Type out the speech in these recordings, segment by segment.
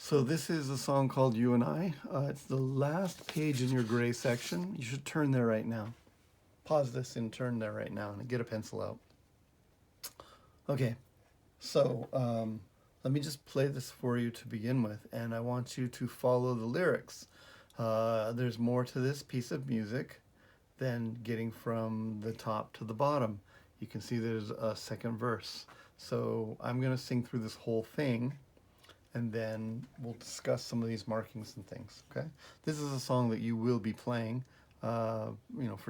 So this is a song called You and I. It's the last page in your gray section. You should turn there right now. Pause this and turn there right now and get a pencil out. Okay, so let me just play this for you to begin with, and I want you to follow the lyrics. There's more to this piece of music than getting from the top to the bottom. You can see there's a second verse. So I'm going to sing through this whole thing, and then we'll discuss some of these markings and things, okay? This is a song that you will be playing, for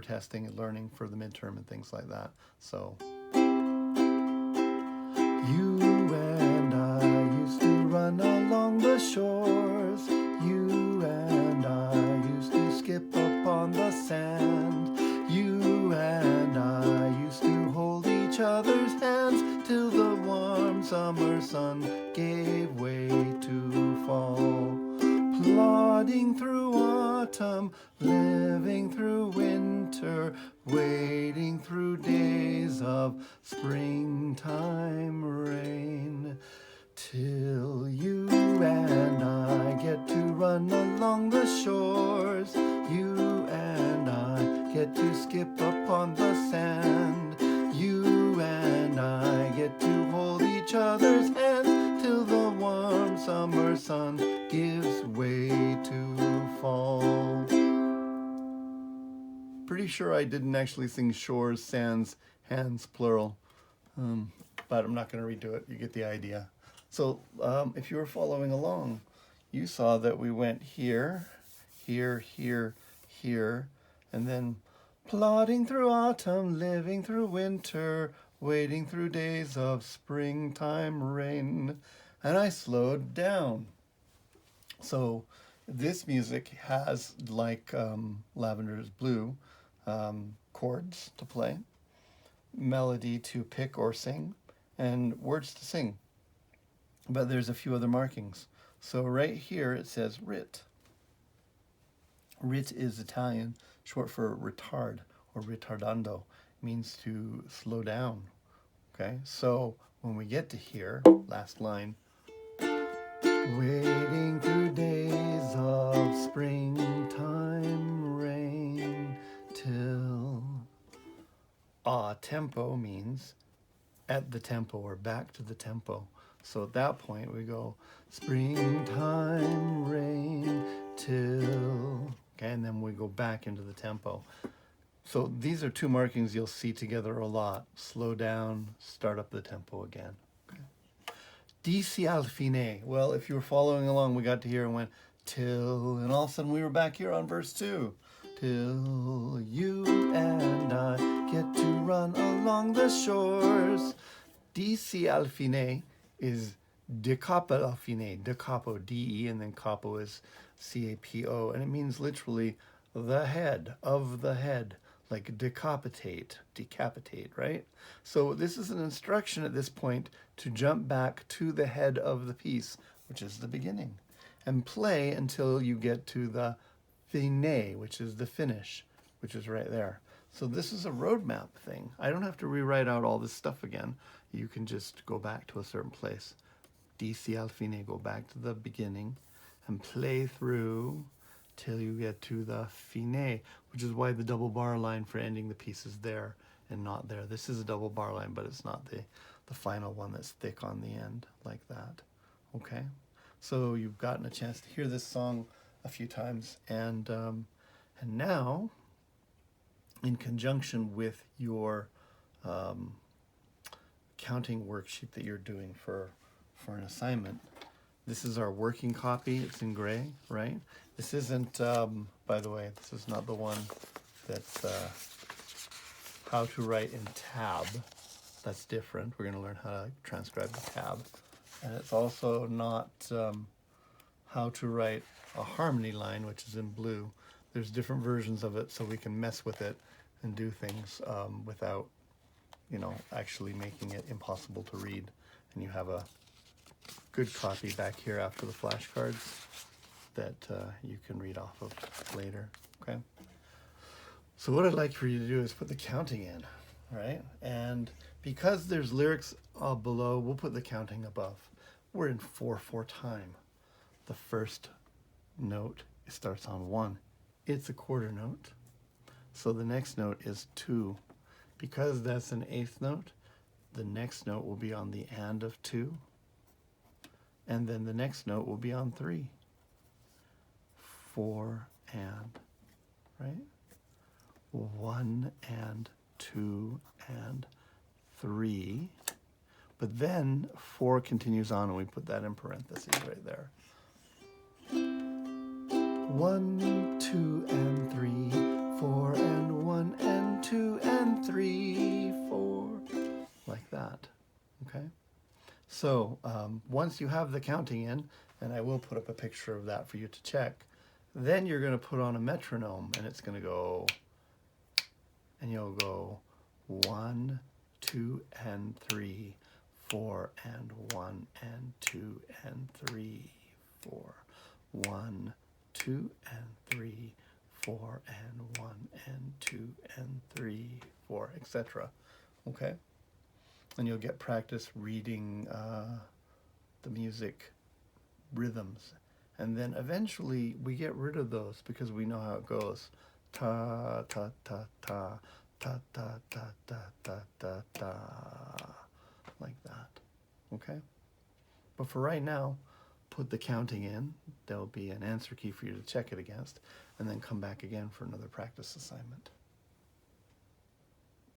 testing and learning for the midterm and things like that. So, you and I used to run along the shores. You and I used to skip upon the sand. You and I used to hold each other's hands till the warm summer sun gave way to fall. Plodding through autumn, living through winter, wading through days of springtime rain, till you and I get to run along the shores. You and I get to skip upon the sand. You and I get to hold each other's hands till the warm summer sun gives way to fall. Pretty sure I didn't actually sing shores, sands, hands, plural, but I'm not going to redo it. You get the idea. So if you were following along, you saw that we went here, here, here, here, and then plodding through autumn, living through winter, wading through days of springtime rain, and I slowed down. So this music has, like Lavender's Blue, chords to play, melody to pick or sing, and words to sing. But there's a few other markings. So right here it says rit. Rit is Italian, short for retard or ritardando. It means to slow down. Okay, so when we get to here, last line, wading through days of springtime rain till tempo means at the tempo or back to the tempo. So at that point we go springtime rain till, okay, and then we go back into the tempo. So these are two markings you'll see together a lot. Slow down, start up the tempo again. Okay. Dici al fine. Well, if you were following along, we got to here and went till, and all of a sudden we were back here on verse 2. Till you and I get to run along the shores. Dici al fine is de capo al fine. De capo, D-E, and then capo is C-A-P-O, and it means literally the head, of the head, like decapitate, right? So this is an instruction at this point to jump back to the head of the piece, which is the beginning, and play until you get to the fine, which is the finish, which is right there. So this is a roadmap thing. I don't have to rewrite out all this stuff again. You can just go back to a certain place. Dici al fine, go back to the beginning and play through till you get to the fine, which is why the double bar line for ending the piece is there and not there. This is a double bar line, but it's not the final one that's thick on the end like that. Okay? So you've gotten a chance to hear this song a few times, and now, in conjunction with your counting worksheet that you're doing for an assignment, this is our working copy. It's in gray, right? This isn't, by the way, this is not the one that's how to write in tab. That's different. We're going to learn how to transcribe the tab. And it's also not how to write a harmony line, which is in blue. There's different versions of it, so we can mess with it and do things without, actually making it impossible to read. And you have a good copy back here after the flashcards that you can read off of later, okay? So what I'd like for you to do is put the counting in, right? And because there's lyrics below, we'll put the counting above. We're in 4/4 time. the first note starts on 1. It's a quarter note. So the next note is 2. Because that's an eighth note, the next note will be on the and of 2. And then the next note will be on 3. 4 and, right? 1 and 2 and 3. But then 4 continues on, and we put that in parentheses right there. 1, 2, and 3, 4, and 1, and 2, and 3, 4. Like that, okay? So once you have the counting in, and I will put up a picture of that for you to check, then you're going to put on a metronome, and it's going to go, and you'll go 1, 2, and 3, 4, and 1, and 2, and 3, 4. 1, 2, and 3, 4, and 1, and 2, and 3, 4, etc. Okay? And you'll get practice reading the music rhythms. And then eventually we get rid of those because we know how it goes. Ta, ta, ta, ta, ta, ta, ta, ta, ta, ta, ta, like that. Okay? But for right now, put the counting in. There'll be an answer key for you to check it against, and then come back again for another practice assignment.